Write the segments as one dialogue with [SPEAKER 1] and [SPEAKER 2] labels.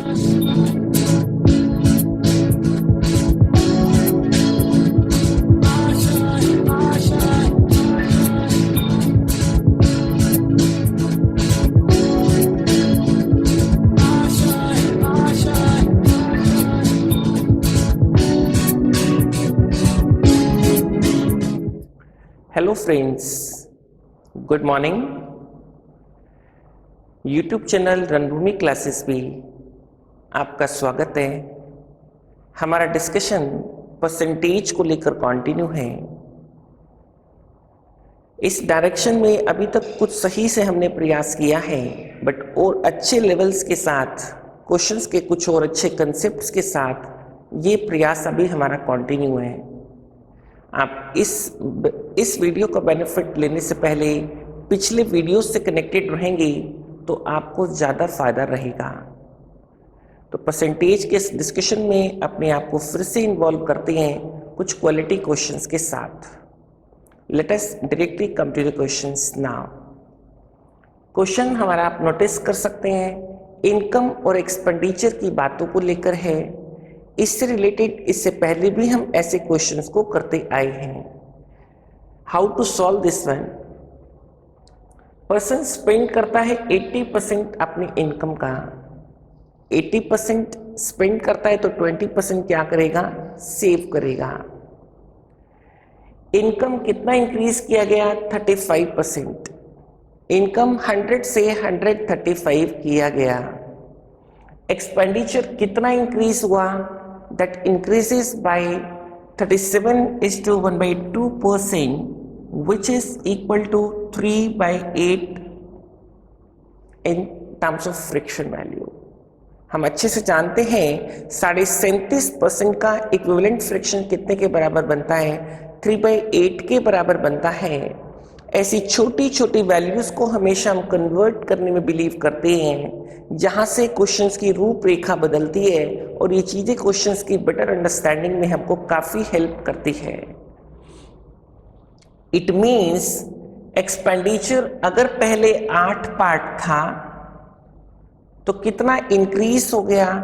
[SPEAKER 1] Hello friends, good morning. YouTube channel रणभूमि classes में आपका स्वागत है। हमारा डिस्कशन परसेंटेज को लेकर कंटिन्यू है। इस डायरेक्शन में अभी तक कुछ सही से हमने प्रयास किया है, बट और अच्छे लेवल्स के साथ, क्वेश्चंस के कुछ और अच्छे कंसेप्ट्स के साथ ये प्रयास अभी हमारा कंटिन्यू है। आप इस वीडियो का बेनिफिट लेने से पहले पिछले वीडियो से कनेक्टेड रहेंगे तो आपको ज़्यादा फायदा रहेगा। तो परसेंटेज के इस डिस्कशन में अपने आप को फिर से इन्वॉल्व करते हैं कुछ क्वालिटी क्वेश्चंस के साथ। Let us directly come to the questions now. Question हमारा आप नोटिस कर सकते हैं, इनकम और एक्सपेंडिचर की बातों को लेकर है। इससे रिलेटेड इससे पहले भी हम ऐसे क्वेश्चंस को करते आए हैं। How to solve this one? Person spend करता है 80% अपनी इनकम का। 80% स्पेंड करता है तो 20% क्या करेगा? सेव करेगा। इनकम कितना इंक्रीज किया गया? 35%। इनकम 100 से 135 किया गया। एक्सपेंडिचर कितना इंक्रीज हुआ? That increases by 37:1/2%, which is equal to 3/8 in terms of friction value. हम अच्छे से जानते हैं 37.5% का इक्विवेलेंट फ्रिक्शन कितने के बराबर बनता है? 3/8 के बराबर बनता है। ऐसी छोटी छोटी वैल्यूज को हमेशा हम कन्वर्ट करने में बिलीव करते हैं, जहां से क्वेश्चंस की रूपरेखा बदलती है और ये चीजें क्वेश्चंस की बेटर अंडरस्टैंडिंग में हमको काफी हेल्प करती है। इट मींस एक्सपेंडिचर अगर पहले 8 पार्ट था तो कितना इंक्रीज हो गया?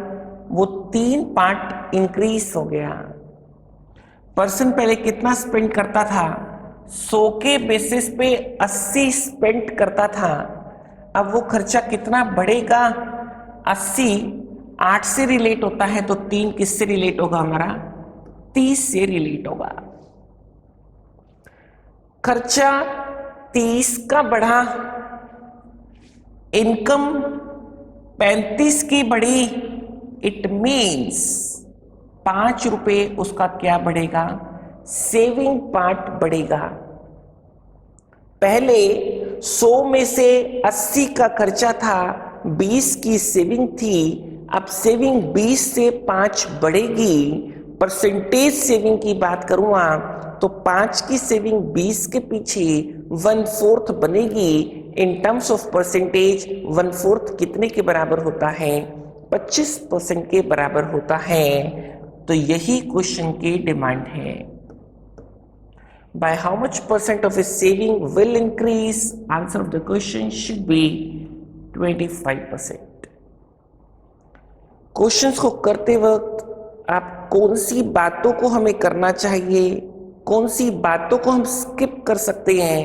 [SPEAKER 1] वो 3 पार्ट इंक्रीज हो गया। पर्सन पहले कितना स्पेंड करता था? 100 के बेसिस पे 80 स्पेंड करता था। अब वो खर्चा कितना बढ़ेगा? 80 8 से रिलेट होता है तो 3 किससे रिलेट होगा? हमारा 30 से रिलेट होगा। खर्चा 30 का बढ़ा, इनकम 35 की बढ़ी। इट मीन्स 5 रुपए उसका क्या बढ़ेगा? सेविंग पार्ट बढ़ेगा। पहले 100 में से 80 का खर्चा था, 20 की सेविंग थी। अब सेविंग 20 से 5 बढ़ेगी। परसेंटेज सेविंग की बात करूंगा तो 5 की सेविंग 20 के पीछे 1/4 बनेगी। इन टर्म्स ऑफ परसेंटेज 1/4 कितने के बराबर होता है? 25% के बराबर होता है। तो यही क्वेश्चन की डिमांड है। By how much percent of his saving will increase? Answer of the question should be 25%. Questions को करते वक्त आप कौन सी बातों को हमें करना चाहिए, कौन सी बातों को हम स्किप कर सकते हैं,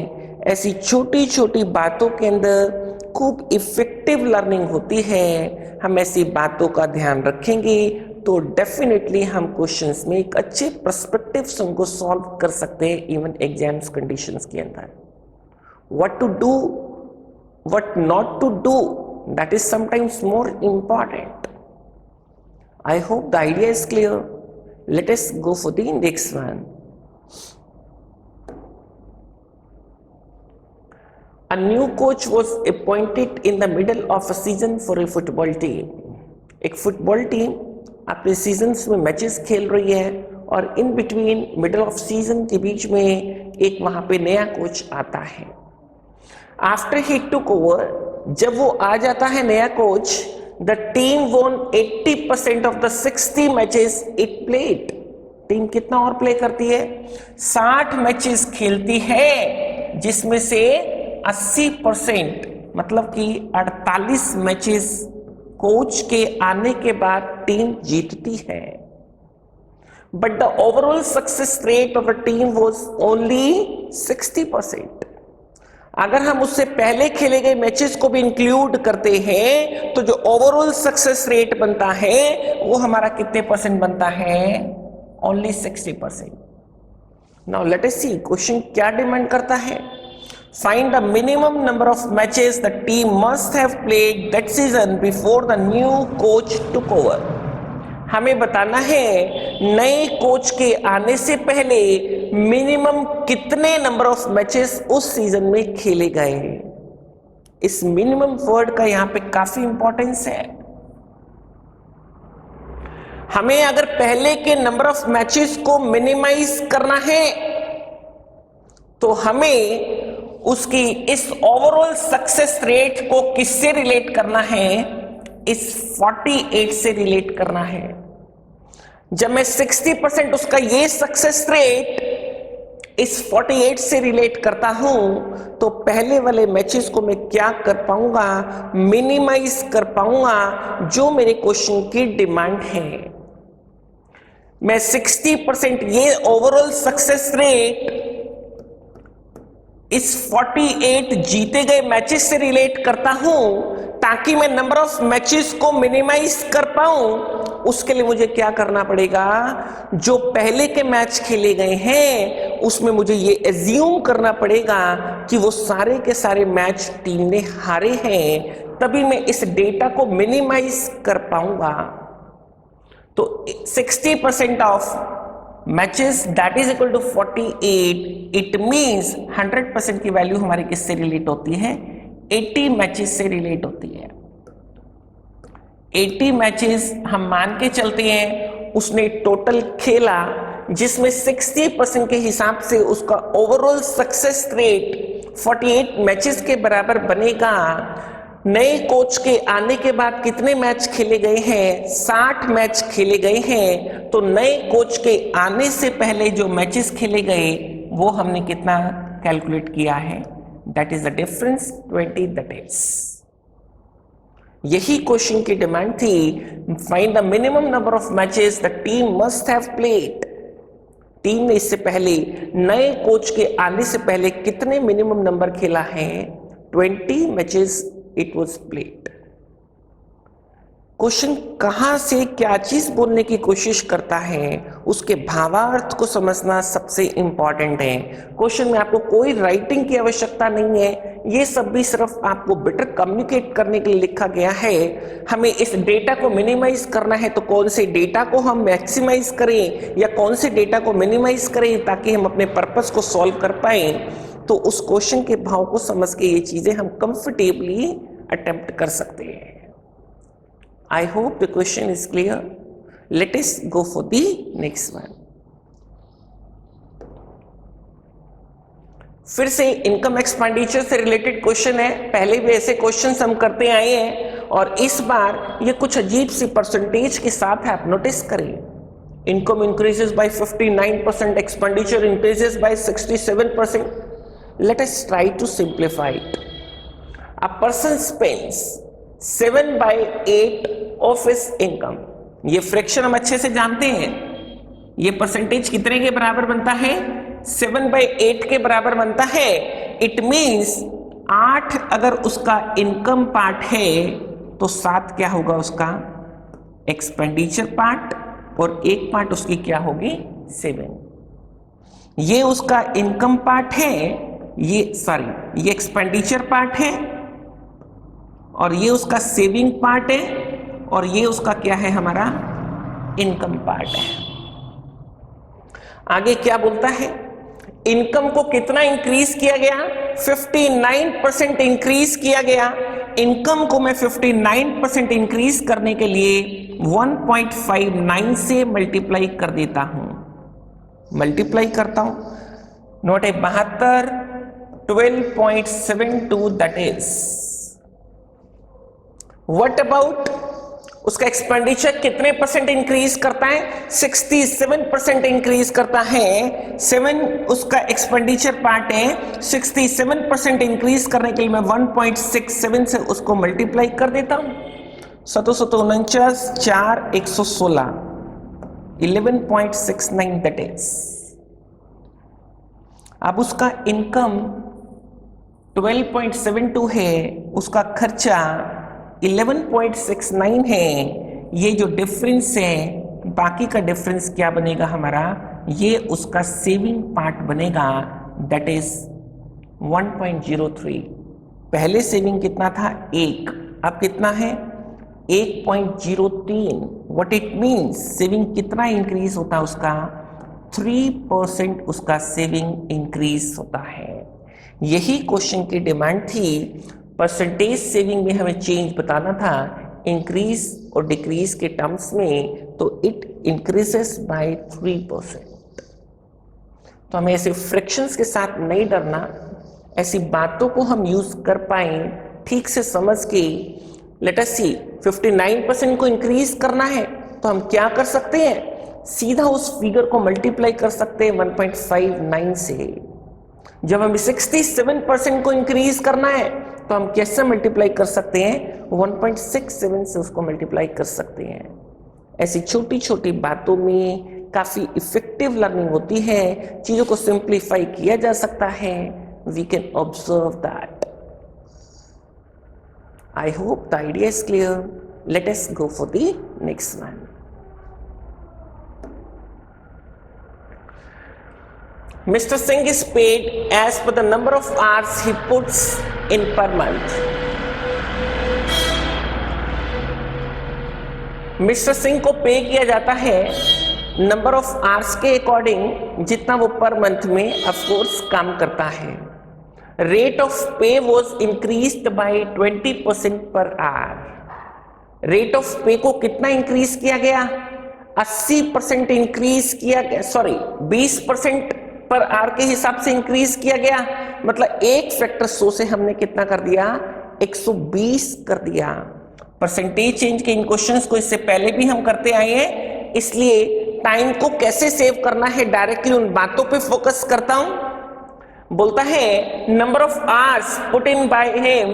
[SPEAKER 1] ऐसी छोटी छोटी बातों के अंदर खूब इफेक्टिव लर्निंग होती है। हम ऐसी बातों का ध्यान रखेंगे तो डेफिनेटली हम क्वेश्चंस में एक अच्छे पर्सपेक्टिव से उनको सॉल्व कर सकते हैं, इवन एग्जाम्स कंडीशंस के अंदर। What to do, what not to do, that is sometimes more important. I hope the idea is clear. Let us go for the next one. A new coach was appointed in the middle of a season for a football team. एक football team अपने seasons में matches खेल रही है और in between middle off season के बीच में एक वहां पे नया कोच आता है। आफ्टर ही टुक ओवर, जब वो आ जाता है नया कोच, द टीम वोन 80% of the 60 matches it played. Team कितना और प्ले करती है? 60 मैचेस खेलती है, जिसमें से 80% मतलब कि 48 मैचेस कोच के आने के बाद टीम जीतती है, but the overall success rate of the team was only 60%। अगर हम उससे पहले खेले गए मैचेस को भी इंक्लूड करते हैं तो जो ओवरऑल सक्सेस रेट बनता है वो हमारा कितने परसेंट बनता है? ओनली 60%। नाउ लेट अस सी क्वेश्चन क्या डिमांड करता है। Find the minimum number of matches the team must have played that season before the new coach took over. हमें बताना है नए कोच के आने से पहले मिनिमम कितने नंबर ऑफ मैचेस उस सीजन में खेले गए। इस मिनिमम वर्ड का यहां पे काफी इंपॉर्टेंस है। हमें अगर पहले के नंबर ऑफ मैचेस को मिनिमाइज करना है तो हमें उसकी इस ओवरऑल सक्सेस रेट को किससे रिलेट करना है? इस 48 से रिलेट करना है। जब मैं 60% उसका ये सक्सेस रेट इस 48 से रिलेट करता हूं तो पहले वाले मैचेस को मैं क्या कर पाऊंगा? मिनिमाइज कर पाऊंगा, जो मेरे क्वेश्चन की डिमांड है। मैं 60% ये ओवरऑल सक्सेस रेट इस 48 जीते गए मैचेस से रिलेट करता हूं ताकि मैं नंबर ऑफ मैचेस को मिनिमाइज कर पाऊं। उसके लिए मुझे क्या करना पड़ेगा? जो पहले के मैच खेले गए हैं उसमें मुझे ये एज्यूम करना पड़ेगा कि वो सारे के सारे मैच टीम ने हारे हैं, तभी मैं इस डेटा को मिनिमाइज कर पाऊंगा। तो 60% of matches that is equal to 48, it means 100% की वैल्यू हमारी किससे रिलेट होती है? 80 मैचेस से रिलेट होती है। 80 मैचेस हम मान के चलते हैं उसने टोटल खेला, जिसमें 60% के हिसाब से उसका ओवरऑल सक्सेस रेट 48 मैचेस के बराबर बनेगा। नए कोच के आने के बाद कितने मैच खेले गए हैं? 60 मैच खेले गए हैं। तो नए कोच के आने से पहले जो मैचेस खेले गए वो हमने कितना कैलकुलेट किया है? That is the difference 20 that is. यही क्वेश्चन की डिमांड थी। Find the minimum number of matches the team must have played. Team ने इससे पहले नए कोच के आने से पहले कितने मिनिमम नंबर खेला है? 20 matches it was played. Question कहां से क्या चीज बोलने की कोशिश करता है उसके भावार्थ को समझना सबसे इंपॉर्टेंट है। क्वेश्चन में आपको कोई राइटिंग की आवश्यकता नहीं है, ये सब भी सिर्फ आपको बेटर कम्युनिकेट करने के लिए लिखा गया है। हमें इस डेटा को मिनिमाइज करना है तो कौन से डेटा को हम मैक्सिमाइज करें या कौन से डेटा को मिनिमाइज करें ताकि हम अपने पर्पस को सॉल्व कर पाए। तो उस क्वेश्चन के भाव को समझ के ये चीजें हम कंफर्टेबली अटेम्प्ट कर सकते हैं। I hope the question is clear. Let us go for the next one. फिर से इनकम एक्सपेंडिचर से रिलेटेड क्वेश्चन है। पहले भी ऐसे क्वेश्चंस हम करते आए हैं और इस बार ये कुछ अजीब सी परसेंटेज के साथ है, आप नोटिस करें। Income increases by 59%, expenditure increases by 67%. Let us try to simplify it. A person spends 7/8 of his income. ये फ्रैक्शन हम अच्छे से जानते हैं। ये परसेंटेज कितने के बराबर बनता है? 7/8 के बराबर बनता है। इट मीन्स 8 अगर उसका इनकम पार्ट है तो 7 क्या होगा उसका एक्सपेंडिचर पार्ट, और एक पार्ट उसकी क्या होगी 7। ये उसका इनकम पार्ट है, ये एक्सपेंडिचर पार्ट है, और ये उसका सेविंग पार्ट है, और ये उसका क्या है हमारा इनकम पार्ट है। आगे क्या बोलता है? इनकम को कितना इंक्रीज किया गया? 59% इंक्रीज किया गया। इनकम को मैं 59% इंक्रीज करने के लिए 1.59 से मल्टीप्लाई कर देता हूं। मल्टीप्लाई करता हूं, नोट है 72, 12.72 दैट इज। व्हाट अबाउट उसका एक्सपेंडिचर कितने परसेंट इंक्रीज करता है? 67% इंक्रीज करता है। 7 उसका एक्सपेंडिचर पार्ट है। 67% इंक्रीज करने के लिए मैं 1.67 से उसको मल्टीप्लाई कर देता हूं। 749 4 116 11.69 दैट इज। अब उसका इनकम 12.72 है, उसका खर्चा 11.69 है। ये जो डिफरेंस है, बाकी का डिफरेंस क्या बनेगा हमारा, ये उसका सेविंग पार्ट बनेगा, दैट इज 1.03। पहले सेविंग कितना था 1, अब कितना है 1.03। व्हाट इट मीन्स, सेविंग कितना इंक्रीज होता है उसका 3% उसका सेविंग इंक्रीज होता है। यही क्वेश्चन की डिमांड थी। परसेंटेज सेविंग में हमें चेंज बताना था इंक्रीज और डिक्रीज के टर्म्स में, तो इट इंक्रीजेस बाय 3%। तो हमें ऐसे फ्रैक्शंस के साथ नहीं डरना, ऐसी बातों को हम यूज कर पाए ठीक से समझ के। लेट अस सी, 59% को इंक्रीज करना है तो हम क्या कर सकते हैं, सीधा उस फिगर को मल्टीप्लाई कर सकते हैं 1.59 से। जब हमें 67% को इंक्रीज करना है तो हम कैसे मल्टीप्लाई कर सकते हैं, 1.67 से उसको मल्टीप्लाई कर सकते हैं। ऐसी छोटी छोटी बातों में काफी इफेक्टिव लर्निंग होती है, चीजों को सिंप्लीफाई किया जा सकता है। We can observe that. I hope the idea is clear. Let us go for the next one. Mr. Singh is paid as per the number of hours he puts in per month. Mr. Singh को पे किया जाता है number of hours के according, जितना वो per month में of course काम करता है। रेट ऑफ पे was increased by 20% per hour. Rate of पे को कितना इंक्रीज किया गया, 80% इंक्रीज किया गया, सॉरी 20% पर आवर के हिसाब से इंक्रीज किया गया। मतलब एक फैक्टर 100 से हमने कितना कर दिया, 120 कर दिया। परसेंटेज चेंज के इन क्वेश्चंस को इससे पहले भी हम करते आए हैं, इसलिए टाइम को कैसे सेव करना है डायरेक्टली उन बातों पे फोकस करता हूं। बोलता है number of hours put in by him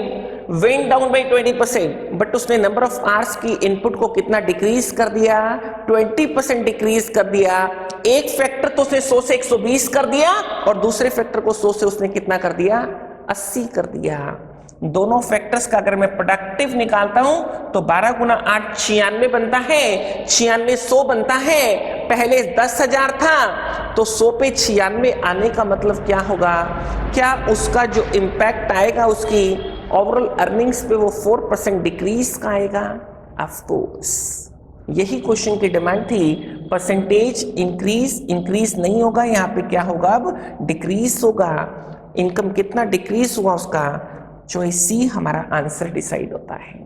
[SPEAKER 1] went down by 20%, but उसने नंबर ऑफ आवर्स की इनपुट को कितना डिक्रीज कर दिया, 20% डिक्रीज कर दिया। एक फैक्टर तो उसने 100 से 120 कर दिया और दूसरे फैक्टर को 100 से उसने कितना कर दिया, 80 कर दिया। दोनों फैक्टर्स का अगर मैं प्रोडक्टिव निकालता हूं तो 12 गुना 8 96 बनता है, 96 100 बनता है। पहले 10,000 था तो 100 पे 96 आने का मतलब क्या होगा, क्या उसका जो इम्पैक्ट आएगा उसकी ओवरऑल अर्निंग्स पे वो 4% डिक्रीज का आएगा। ऑफ कोर्स यही क्वेश्चन की डिमांड थी। परसेंटेज इंक्रीज नहीं होगा, यहाँ पे क्या होगा, अब डिक्रीज होगा। इनकम कितना डिक्रीज हुआ उसका, चॉइस सी हमारा आंसर डिसाइड होता है।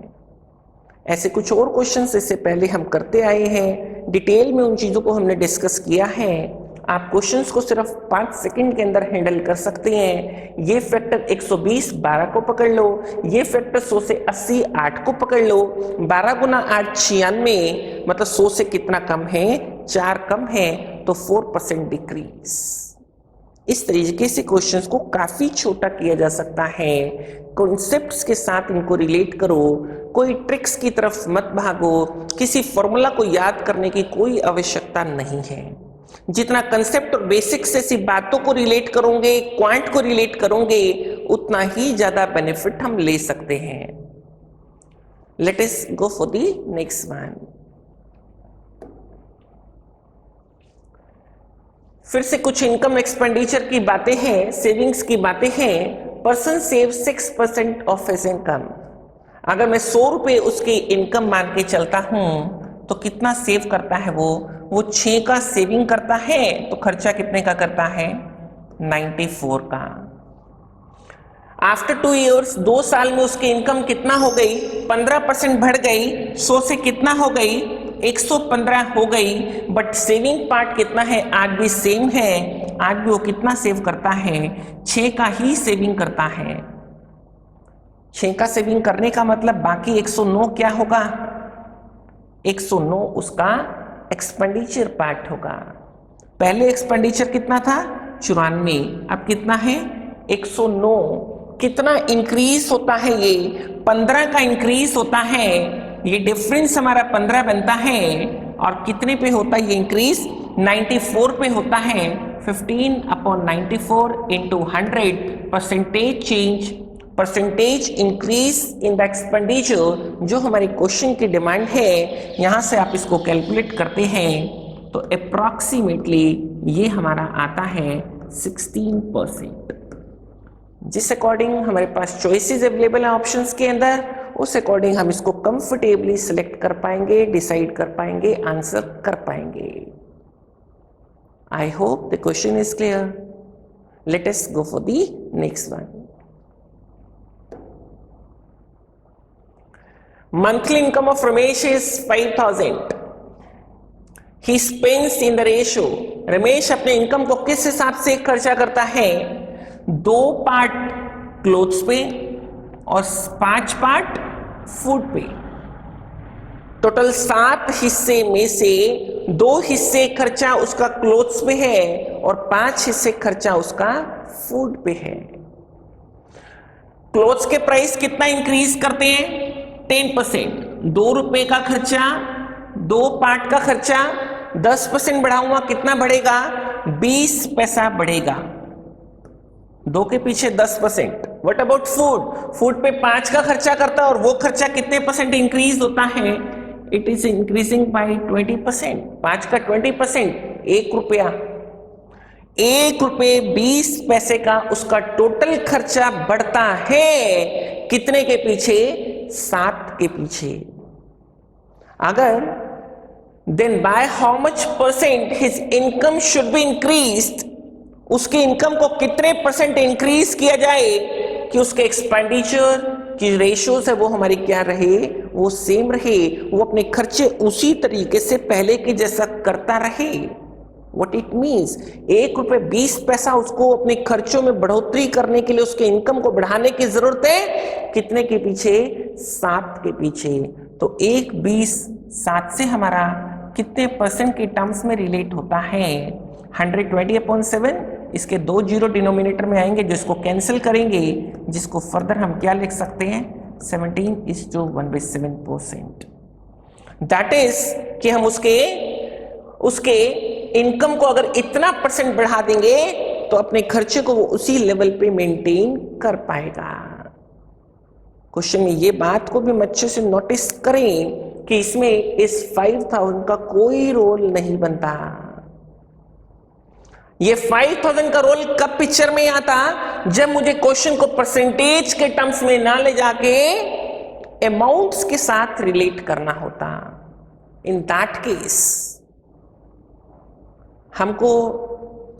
[SPEAKER 1] ऐसे कुछ और क्वेश्चंस इससे पहले हम करते आए हैं, डिटेल में उन चीज़ों को हमने डिस्कस किया है। आप क्वेश्चंस को सिर्फ 5 सेकंड के अंदर हैंडल कर सकते हैं। ये फैक्टर 120 12 को पकड़ लो, ये फैक्टर 100 से 80 8 को पकड़ लो। 12 गुना 8 96, मतलब 100 से कितना कम है, 4 कम है, तो 4% डिक्रीज। इस तरीके से क्वेश्चंस को काफी छोटा किया जा सकता है। कॉन्सेप्ट्स के साथ इनको रिलेट करो, कोई ट्रिक्स की तरफ मत भागो, किसी फॉर्मूला को याद करने की कोई आवश्यकता नहीं है। जितना कंसेप्ट और बेसिक से सी बातों को रिलेट करोगे, क्वांट को रिलेट करोगे, उतना ही ज्यादा बेनिफिट हम ले सकते हैं। Late us go for the next one. फिर से कुछ इनकम एक्सपेंडिचर की बातें हैं, सेविंग्स की बातें हैं। Person save 6% of his income. अगर मैं 100 रुपये उसकी इनकम मान के चलता हूं तो कितना सेव करता है वो 6 का सेविंग करता है, तो खर्चा कितने का करता है, 94 का। आफ्टर 2 ईयर्स, 2 साल में उसकी इनकम कितना हो गई, 15% बढ़ गई, 100 से कितना हो गई, 115 हो गई। बट सेविंग पार्ट कितना है, आज भी सेम है, आज भी वो कितना सेव करता है, 6 का ही सेविंग करता है। 6 का सेविंग करने का मतलब बाकी 109 क्या होगा, 109 उसका एक्सपेंडिचर पार्ट होगा। पहले एक्सपेंडिचर कितना था, 94, अब कितना है, 109। कितना इंक्रीज होता है, ये 15 का इंक्रीज होता है। ये डिफरेंस हमारा 15 बनता है और कितने पे होता है ये इंक्रीज 94 पे होता है 15/94 into 100 percentage change percentage increase in the expenditure जो हमारी क्वेश्चन की डिमांड है यहां से आप इसको कैलकुलेट करते हैं तो अप्रॉक्सीमेटली ये हमारा आता है 16%। जिस अकॉर्डिंग हमारे पास चॉइसेस अवेलेबल हैं ऑप्शंस के अंदर उस अकॉर्डिंग हम इसको कंफर्टेबली सिलेक्ट कर पाएंगे, डिसाइड कर पाएंगे, आंसर कर पाएंगे। आई hope the question is clear. Let us go for the next one. Monthly income of Ramesh is 5,000. He spends in the ratio. Ramesh अपने इनकम को किस हिसाब से खर्चा करता है? 2 पार्ट क्लोथ्स पे और 5 पार्ट फूड पे। टोटल 7 हिस्से में से 2 हिस्से खर्चा उसका क्लोथ्स पे है और 5 हिस्से खर्चा उसका फूड पे है। क्लोथ्स के प्राइस कितना इंक्रीज करते हैं? 10%। 2 रुपए का खर्चा 2 पार्ट का खर्चा 10% बढ़ाऊंगा कितना बढ़ेगा? 20 पैसा बढ़ेगा। 2 के पीछे 10%। What about food? फूड पे 5 का खर्चा करता है और वो खर्चा कितने परसेंट इंक्रीज होता है? It is increasing by 20%। 5 का 20% 1 रुपया। 1 रुपये 20 पैसे का उसका टोटल खर्चा बढ़ता है कितने के पीछे? 7 के पीछे। अगर then by how much percent his income should be increased, उसकी इनकम को कितने परसेंट इंक्रीज किया जाए कि उसके एक्सपेंडिचर की रेशियोज है वो हमारी क्या रहे? वो सेम रहे, वो अपने खर्चे उसी तरीके से पहले के जैसा करता रहे। What it means 1 रुपये 20 पैसा उसको अपने खर्चों में बढ़ोतरी करने के लिए उसके इनकम को बढ़ाने की जरूरत है कितने के पीछे? 7 के पीछे। तो 1 20 7 से हमारा कितने परसेंट के टर्म्स में रिलेट होता है? 120/7। इसके 2 जीरो डिनोमिनेटर में आएंगे जिसको कैंसिल करेंगे, जिसको फर्दर हम क्या लिख सकते हैं? 17:1/7%। दैट इज कि हम उसके इनकम को अगर इतना परसेंट बढ़ा देंगे तो अपने खर्चे को वो उसी लेवल पे मेंटेन कर पाएगा। क्वेश्चन में ये बात को भी अच्छे से नोटिस करें कि इसमें इस 5,000 का कोई रोल नहीं बनता। ये 5,000 का रोल कब पिक्चर में आता? जब मुझे क्वेश्चन को परसेंटेज के टर्म्स में ना ले जाके अमाउंट्स के साथ रिलेट करना होता। इन दैट केस हमको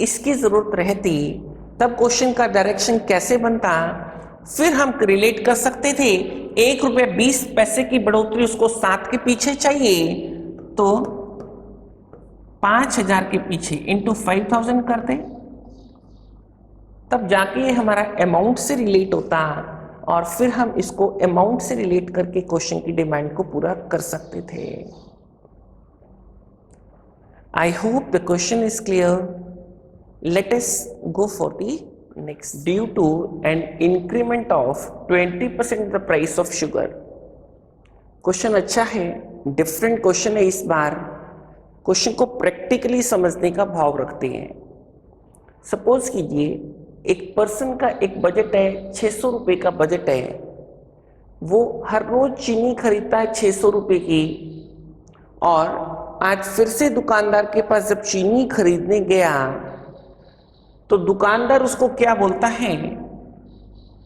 [SPEAKER 1] इसकी जरूरत रहती, तब क्वेश्चन का डायरेक्शन कैसे बनता? फिर हम रिलेट कर सकते थे 1 रुपये 20 पैसे की बढ़ोतरी उसको 7 के पीछे चाहिए तो 5,000 के पीछे इंटू 5,000 कर दे, तब जाके ये हमारा अमाउंट से रिलेट होता और फिर हम इसको अमाउंट से रिलेट करके क्वेश्चन की डिमांड को पूरा कर सकते थे। I hope the question is clear. Let us go for the next. Due to an increment of 20% the price of sugar. Question अच्छा है, डिफरेंट क्वेश्चन है। इस बार क्वेश्चन को प्रैक्टिकली समझने का भाव रखते हैं। सपोज कीजिए एक पर्सन का एक बजट है, 600 रुपये का बजट है, वो हर रोज चीनी खरीदता है 600 रुपये की, और आज फिर से दुकानदार के पास जब चीनी खरीदने गया तो दुकानदार उसको क्या बोलता है?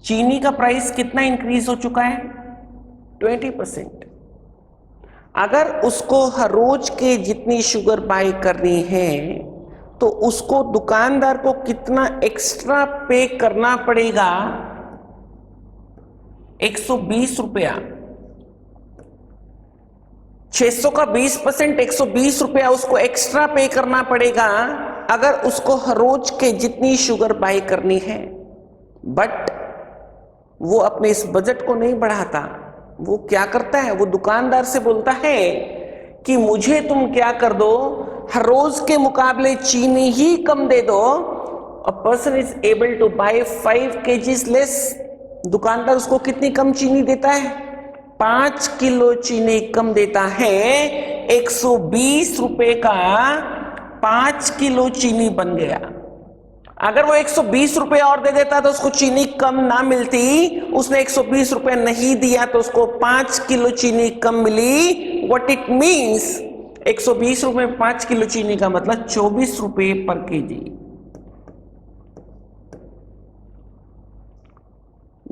[SPEAKER 1] चीनी का प्राइस कितना इंक्रीज हो चुका है? 20%। अगर उसको हर रोज के जितनी शुगर बाय करनी है तो उसको दुकानदार को कितना एक्स्ट्रा पे करना पड़ेगा? 120 रुपया। 600 का 20% 120 रुपया उसको एक्स्ट्रा पे करना पड़ेगा अगर उसको हर रोज के जितनी शुगर बाय करनी है। बट वो अपने इस बजट को नहीं बढ़ाता। वो क्या करता है? वो दुकानदार से बोलता है कि मुझे तुम क्या कर दो, हर रोज के मुकाबले चीनी ही कम दे दो। A person is able to buy 5 kgs less. दुकानदार उसको कितनी कम चीनी देता है? 5 किलो चीनी कम देता है, 120 रुपए का 5 किलो चीनी बन गया। अगर वो 120 रुपए और दे देता तो उसको चीनी कम ना मिलती, उसने 120 रुपए नहीं दिया तो उसको 5 किलो चीनी कम मिली। व्हाट इट मीन्स, 120 रुपए में 5 किलो चीनी का मतलब 24 रुपए पर केजी।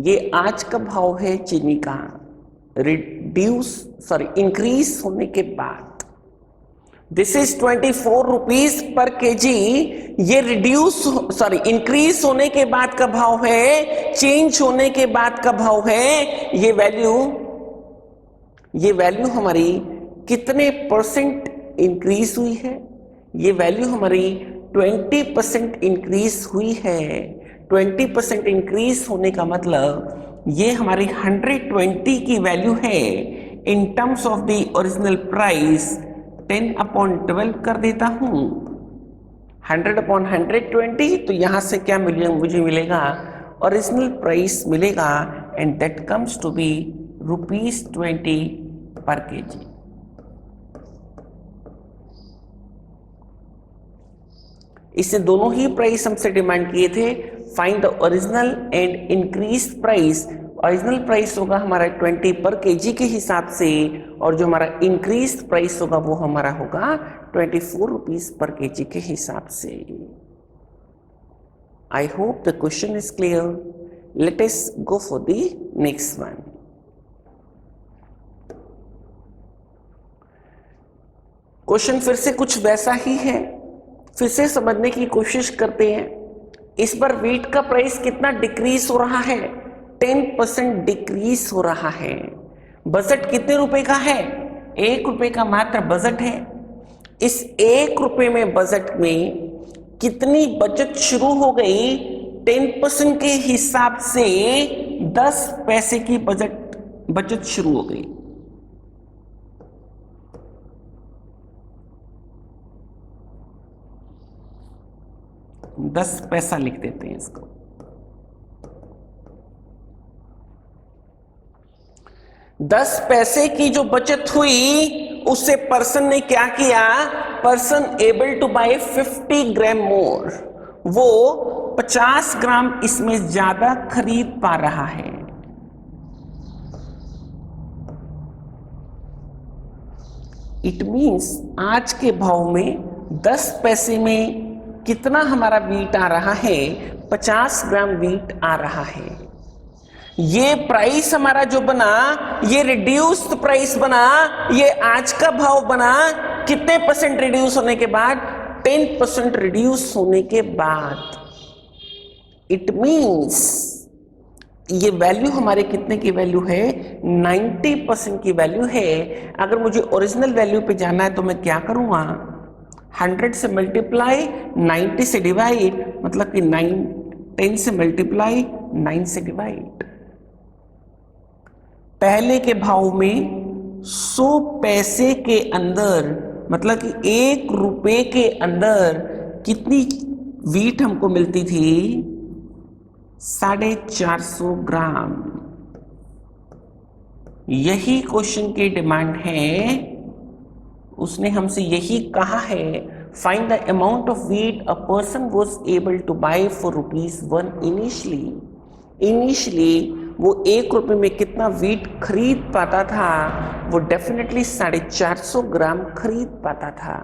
[SPEAKER 1] ये आज का भाव है चीनी का इंक्रीज होने के बाद। This is 24 rupees per KG. ये इंक्रीज होने के बाद का भाव है, चेंज होने के बाद का भाव है। ये वैल्यू हमारी कितने परसेंट इंक्रीज हुई है? ये वैल्यू हमारी 20% इंक्रीज हुई है। 20% इंक्रीज होने का मतलब ये हमारी 120 की वैल्यू है। In terms of the original price 10/12 कर देता हूं, 100/120। तो यहां से क्या मिलेगा? मुझे मिलेगा ओरिजिनल प्राइस मिलेगा, and that comes to be ₹20 per KG. इससे दोनों ही प्राइस हमसे डिमांड किए थे, find the original and increase price. Original price होगा हमारा 20 पर केजी के हिसाब से, और जो हमारा इंक्रीज प्राइस होगा वो हमारा होगा 24 रुपीज पर केजी के हिसाब से। आई hope the question is clear. Let us go for the next one. Question फिर से कुछ वैसा ही है, फिर से समझने की कोशिश करते हैं। इस बार वीट का प्राइस कितना डिक्रीज हो रहा है? 10% डिक्रीज हो रहा है। बजट कितने रुपए का है? 1 रुपए का मात्र बजट है। इस 1 रुपए में बजट में कितनी बचत शुरू हो गई? 10% के हिसाब से 10 पैसे की बचत शुरू हो गई। $10 लिख देते हैं इसको। 10 पैसे की जो बचत हुई उससे पर्सन ने क्या किया? पर्सन एबल टू बाय 50 ग्राम मोर। वो 50 ग्राम इसमें ज्यादा खरीद पा रहा है। इट मीन्स आज के भाव में 10 पैसे में कितना हमारा वीट आ रहा है? 50 ग्राम वीट आ रहा है। ये प्राइस हमारा जो बना, ये रिड्यूस्ड प्राइस बना, ये आज का भाव बना कितने परसेंट रिड्यूस होने के बाद? 10% रिड्यूस होने के बाद। इट मीन्स ये वैल्यू हमारे कितने की वैल्यू है? 90% की वैल्यू है। अगर मुझे ओरिजिनल वैल्यू पे जाना है तो मैं क्या करूंगा? 100 से मल्टीप्लाई, 90 से डिवाइड, मतलब कि 10 से मल्टीप्लाई, 9 से डिवाइड। पहले के भाव में 100 पैसे के अंदर, मतलब कि 1 रुपए के अंदर कितनी वीट हमको मिलती थी? 450 ग्राम। यही क्वेश्चन की डिमांड है। उसने हमसे यही कहा है, find the amount of wheat a person was able to buy for ₹1 initially वो 1 रुपए में कितना वीट खरीद पाता था? वो डेफिनेटली 450 ग्राम खरीद पाता था।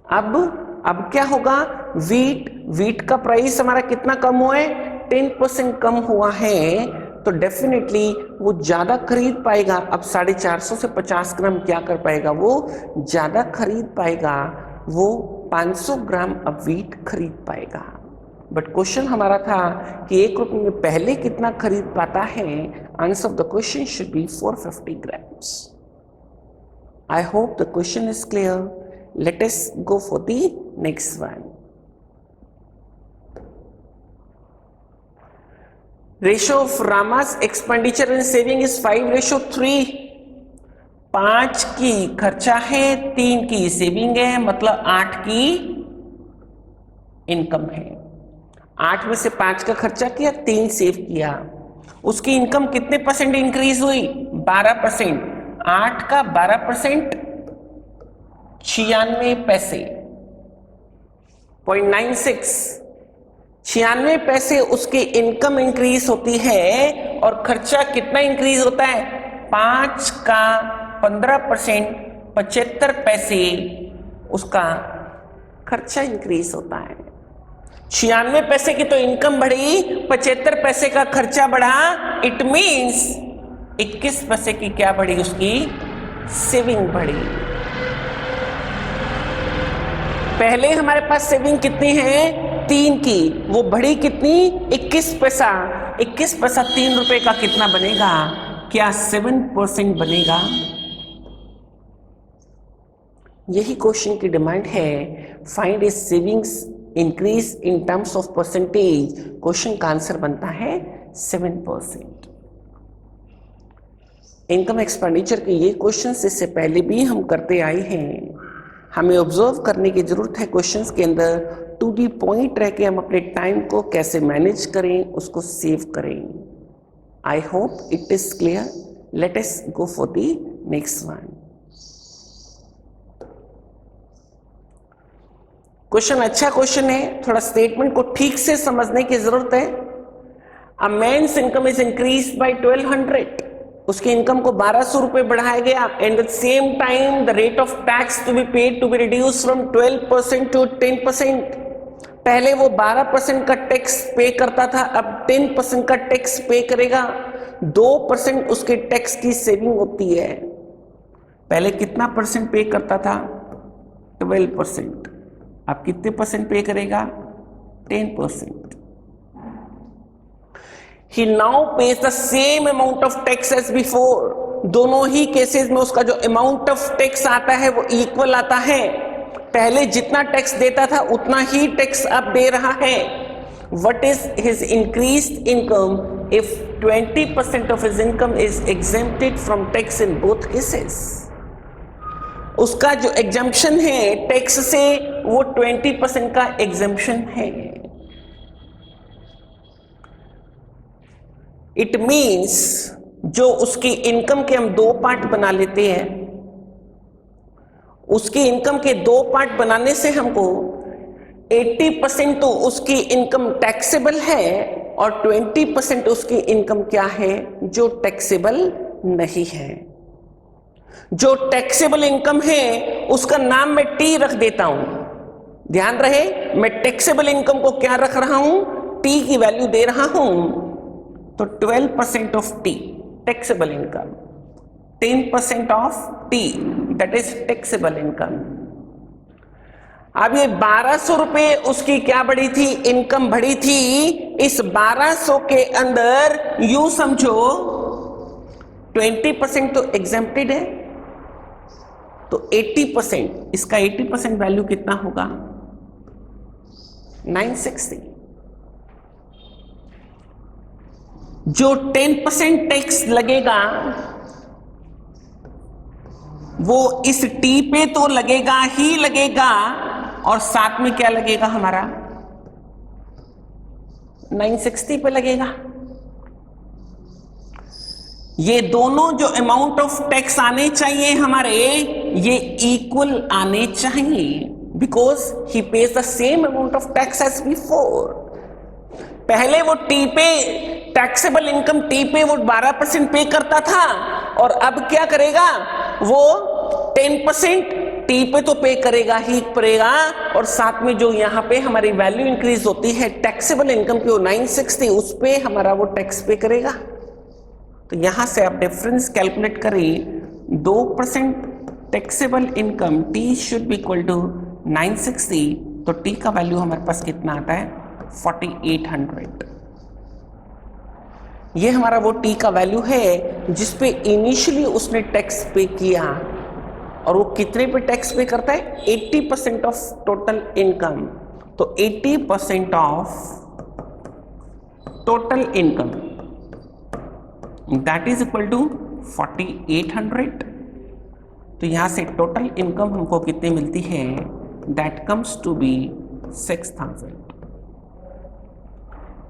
[SPEAKER 1] अब क्या होगा? वीट का प्राइस हमारा कितना कम हुआ है? 10% कम हुआ है, तो डेफिनेटली वो ज्यादा खरीद पाएगा। अब 450 से 50 ग्राम क्या कर पाएगा? वो ज्यादा खरीद पाएगा। वो 500 ग्राम अब वीट खरीद पाएगा। बट क्वेश्चन हमारा था कि 1 रुपए में पहले कितना खरीद पाता है? Answer of the question should be 450 grams. I hope the question is clear. Let us go for the next one. Ratio of रामास expenditure and saving is 5:3। 5 की खर्चा है, 3 की सेविंग है, मतलब 8 की इनकम है। 8 में से 5 का खर्चा किया, 3 सेव किया। उसकी इनकम कितने परसेंट इंक्रीज हुई? 12%। 8 का 12% 96 पैसे, 0.96। 96 पैसे उसकी इनकम इंक्रीज होती है और खर्चा कितना इंक्रीज होता है? 5 का 15% 75 पैसे उसका खर्चा इंक्रीज होता है। 96 पैसे की तो इनकम बढ़ी, 75 पैसे का खर्चा बढ़ा, इट मीन्स 21 पैसे की क्या बढ़ी? उसकी सेविंग बढ़ी। पहले हमारे पास सेविंग कितनी है? 3 की, वो बढ़ी कितनी? 21 पैसा। 21 पैसा 3 रुपए का कितना बनेगा? क्या 7% बनेगा? यही क्वेश्चन की डिमांड है। Find is savings increase in terms of percentage. Question का आंसर बनता है 7%। इनकम एक्सपेंडिचर के ये क्वेश्चन इससे पहले भी हम करते आए हैं। हमें ऑब्जर्व करने की जरूरत है क्वेश्चंस के अंदर, टू दी पॉइंट रह के हम अपने टाइम को कैसे मैनेज करें, उसको सेव करें। I hope it is clear. Let us go for the next one. Question अच्छा क्वेश्चन है, थोड़ा स्टेटमेंट को ठीक से समझने की जरूरत है। A man's income is increase by 1200। उसकी इनकम को 1200 रुपए बढ़ाया गया। And at the same time the rate of tax to be paid to be reduce from 12% to 10%। पहले वो 12% का टैक्स पे करता था, अब 10% का टैक्स पे करेगा। 2% उसके टैक्स की सेविंग होती है। पहले कितना परसेंट पे करता था? 12%। अब कितने परसेंट पे करेगा? 10%। He now pays the same amount of tax as before। दोनों ही केसेस में उसका जो अमाउंट ऑफ टैक्स आता है वो इक्वल आता है। पहले जितना टैक्स देता था उतना ही टैक्स अब दे रहा है। What is his increased income if 20% of his income is exempted from tax in both cases? उसका जो एग्जम्पशन है टैक्स से वो 20% का एग्जम्पशन है। इट मीन्स जो उसकी इनकम के हम 2 पार्ट बना लेते हैं, उसकी इनकम के 2 पार्ट बनाने से हमको 80% तो उसकी इनकम टैक्सेबल है और 20% उसकी इनकम क्या है? जो टैक्सेबल नहीं है। जो टैक्सेबल इनकम है उसका नाम मैं टी रख देता हूं। ध्यान रहे, मैं टैक्सेबल इनकम को क्या रख रहा हूं? टी की वैल्यू दे रहा हूं। तो 12% of T taxable income, 10% of T that is taxable income. अब ये 1200 रुपए उसकी क्या बढ़ी थी? इनकम बढ़ी थी। इस 1200 के अंदर यू समझो 20% तो एग्जेम्प्टेड है, तो 80%, इसका 80% वैल्यू कितना होगा? 960। जो 10% टैक्स लगेगा वो इस टी पे तो लगेगा ही लगेगा, और साथ में क्या लगेगा हमारा? 960 पे लगेगा। ये दोनों जो अमाउंट ऑफ टैक्स आने चाहिए हमारे, ये इक्वल आने चाहिए, because he pays the same amount of tax as before. पहले वो टी पे टैक्सेबल इनकम टी पे वो 12% पे करता था, और अब क्या करेगा? वो 10% टी पे तो पे करेगा ही करेगा, और साथ में जो यहाँ पे हमारी वैल्यू इंक्रीज होती है टैक्सेबल इनकम की, वो 960, उस पे हमारा वो टैक्स पे करेगा। तो यहां से आप डिफरेंस कैलकुलेट करें। 2% taxable income T should be equal to 960, तो टी का वैल्यू हमारे पास कितना आता है? 4800। ये हमारा वो टी का वैल्यू है जिसपे इनिशियली उसने टैक्स पे किया, और वो कितने पे टैक्स पे करता है? 80% ऑफ टोटल इनकम। तो 80% of total income that is equal to 4800। तो यहां से टोटल इनकम हमको कितनी मिलती है? That comes to B 6000।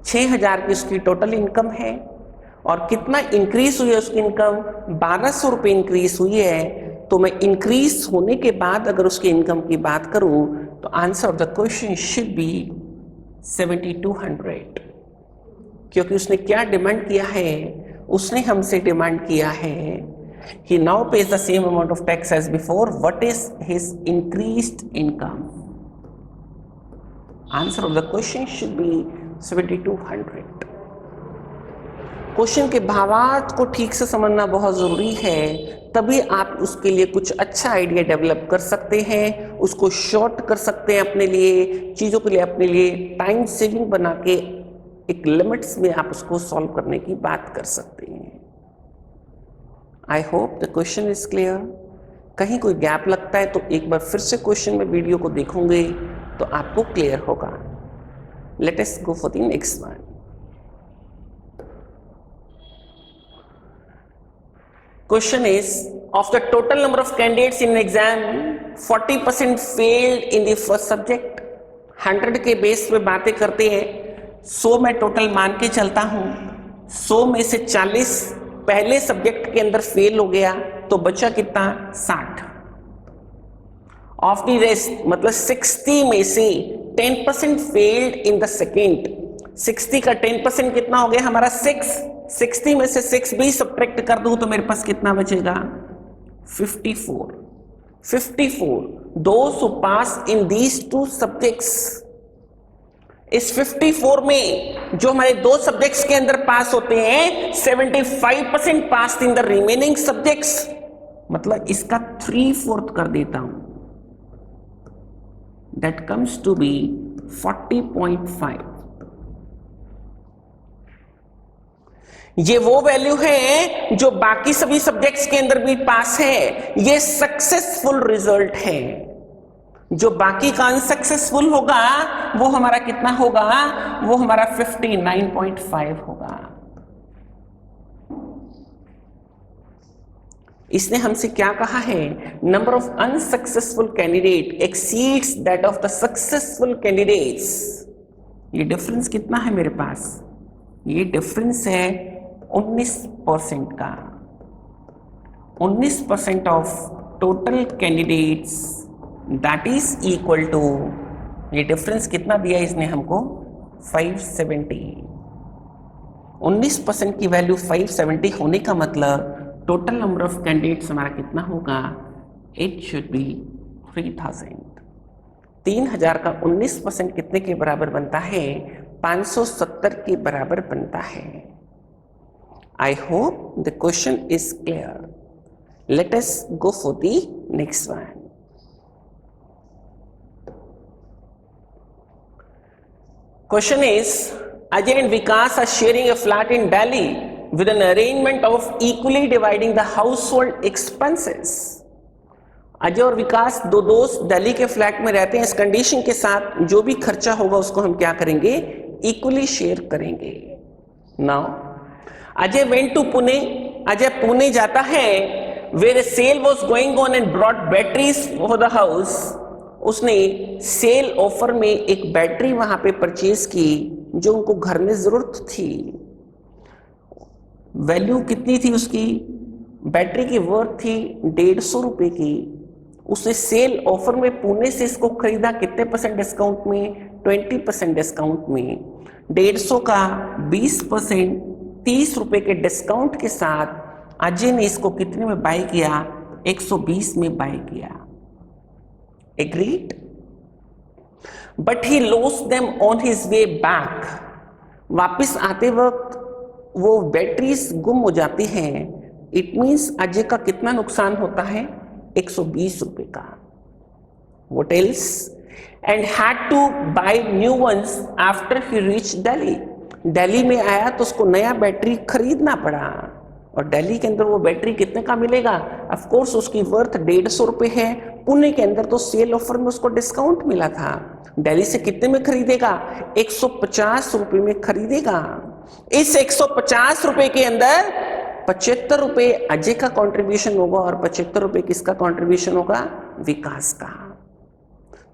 [SPEAKER 1] 6000 की उसकी टोटल इनकम है, और कितना इंक्रीज हुई है उसकी इनकम, 1200 रुपये इंक्रीज हुई है। तो मैं इंक्रीज होने के बाद अगर उसकी इनकम की बात करूं तो answer of the question should be 7200, क्योंकि उसने क्या डिमांड किया है, उसने हमसे डिमांड किया है he now pays the same amount of tax as before. What is his increased income? Answer of the question should be 7200. Question के भावार्थ को ठीक से समझना बहुत जरूरी है, तभी आप उसके लिए कुछ अच्छा आइडिया डेवलप कर सकते हैं, उसको शॉर्ट कर सकते हैं अपने लिए, चीज़ों के लिए अपने लिए टाइम सेविंग बना के एक लिमिट्स में आप उसको सॉल्व करने की बात कर सकते हैं। आई hope the question is clear. कहीं कोई गैप लगता है तो एक बार फिर से क्वेश्चन में वीडियो को देखोगे तो आपको क्लियर होगा। Late us go for the next one. Question is, of the total number of candidates in an exam, 40% failed in the first subject. 100 के बेस पे बातें करते हैं, 100 में टोटल मान के चलता हूँ, 100 में से 40 पहले सब्जेक्ट के अंदर फेल हो गया, तो बचा कितना, 60। ऑफ द रेस्ट मतलब 60 में से 10% फेल्ड इन द सेकेंड। 60 का 10% कितना हो गया हमारा 6। 60 में से 6 भी सब्ट्रैक्ट कर दूं तो मेरे पास कितना बचेगा 54। 54 those who pass in these two subjects। इस 54 में जो हमारे दो सब्जेक्ट्स के अंदर पास होते हैं 75% पास इन द रिमेनिंग सब्जेक्ट्स, मतलब इसका 3/4 कर देता हूं, दैट कम्स टू बी 40.5। ये वो वैल्यू है जो बाकी सभी सब्जेक्ट्स के अंदर भी पास है, ये सक्सेसफुल रिजल्ट है। जो बाकी का अनसक्सेसफुल होगा वो हमारा कितना होगा, वो हमारा 59.5 होगा। इसने हमसे क्या कहा है, number of unsuccessful candidate exceeds that of the successful candidates. ये डिफरेंस कितना है मेरे पास, ये डिफरेंस है 19% का। 19% of total candidates that is equal to, ये डिफरेंस कितना दिया इसने हमको 570। 19% की वैल्यू 570 होने का मतलब टोटल नंबर ऑफ कैंडिडेट्स हमारा कितना होगा, इट शुड बी 3000। 3000 का 19% कितने के बराबर बनता है, 570 के बराबर बनता है। I hope the question is clear. Let us go for the next one. Question is, Ajay and Vikas are sharing a flat in Delhi with an arrangement of equally dividing the household expenses. Ajay और विकास दो दोस्त दिल्ली के flat में रहते हैं, इस condition के साथ जो भी खर्चा होगा उसको हम क्या करेंगे, इक्वली शेयर करेंगे। Now Ajay went to Pune, Ajay Pune जाता है, where sale was going on and brought batteries for the house. उसने सेल ऑफर में एक बैटरी वहां पे परचेज की जो उनको घर में जरूरत थी। वैल्यू कितनी थी उसकी, बैटरी की वर्थ थी 150 रुपए की। उसने सेल ऑफर में पुणे से इसको खरीदा, कितने % डिस्काउंट में, 20% डिस्काउंट में। 150 का 20% 30 रुपए के डिस्काउंट के साथ अजय ने इसको कितने में बाय किया, 120 में बाय किया। Agreed, but he lost them on his way back. वापिस आते वक्त वो बैटरीज गुम हो जाती हैं। इट मीन्स अजय का कितना नुकसान होता है, 120 रुपए का। What else? And had to buy new ones after he reached Delhi. Delhi में आया तो उसको नया बैटरी खरीदना पड़ा, और दिल्ली के अंदर वो बैटरी कितने का मिलेगा, ऑफ कोर्स उसकी वर्थ 150 रुपए है। पुणे के अंदर तो सेल ऑफर में उसको डिस्काउंट मिला था। दिल्ली से कितने में खरीदेगा, 150 रुपए में खरीदेगा। इस 150 रुपए के अंदर 75 रुपए अजय का कंट्रीब्यूशन होगा और 75 रुपए किसका कंट्रीब्यूशन होगा, विकास का।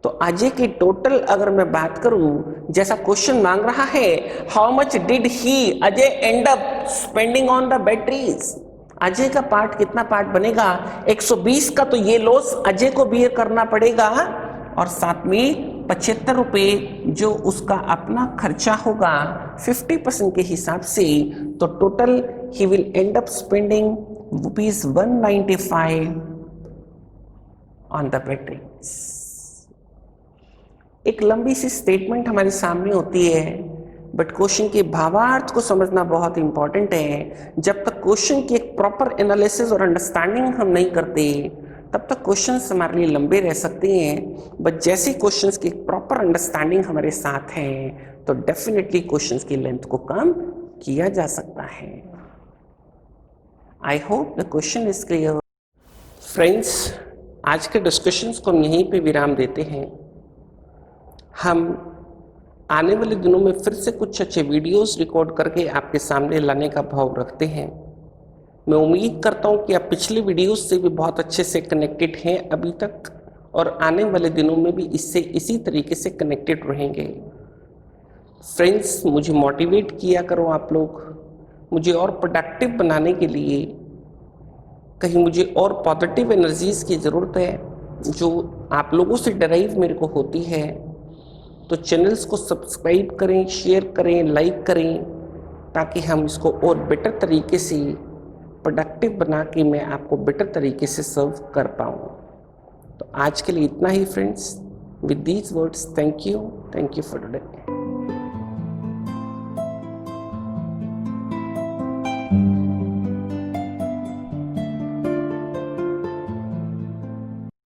[SPEAKER 1] तो अजय की टोटल अगर मैं बात करूं, जैसा क्वेश्चन मांग रहा है, how much did he Ajay and up spending on the batteries, Ajay का पार्ट कितना पार्ट बनेगा, 120 का तो ये लॉस अजय को बियर करना पड़ेगा, और साथ में 75 रुपये जो उसका अपना खर्चा होगा 50% के हिसाब से, तो total he will and up spending ₹195 on the batteries. एक लंबी सी स्टेटमेंट हमारे सामने होती है, बट क्वेश्चन के भावार्थ को समझना बहुत इंपॉर्टेंट है। जब तक क्वेश्चन की एक प्रॉपर एनालिसिस और अंडरस्टैंडिंग हम नहीं करते, तब तक क्वेश्चंस हमारे लिए लंबे रह सकते हैं, बट जैसे क्वेश्चंस की एक प्रॉपर अंडरस्टैंडिंग हमारे साथ है, तो डेफिनेटली क्वेश्चंस की लेंथ को कम किया जा सकता है। आई hope the question is clear. Friends, आज के डिस्कशंस को हम यहीं पे विराम देते हैं। हम आने वाले दिनों में फिर से कुछ अच्छे वीडियोस रिकॉर्ड करके आपके सामने लाने का भाव रखते हैं। मैं उम्मीद करता हूं कि आप पिछले वीडियोस से भी बहुत अच्छे से कनेक्टेड हैं अभी तक, और आने वाले दिनों में भी इससे इसी तरीके से कनेक्टेड रहेंगे। फ्रेंड्स, मुझे मोटिवेट किया करो आप लोग, मुझे और प्रोडक्टिव बनाने के लिए। कहीं मुझे और पॉजिटिव एनर्जीज की ज़रूरत है जो आप लोगों से डराइव मेरे को होती है। तो चैनल्स को सब्सक्राइब करें, शेयर करें, लाइक करें, ताकि हम इसको और बेटर तरीके से प्रोडक्टिव बना के मैं आपको बेटर तरीके से सर्व कर पाऊँ। तो आज के लिए इतना ही friends. With these words, thank you for today.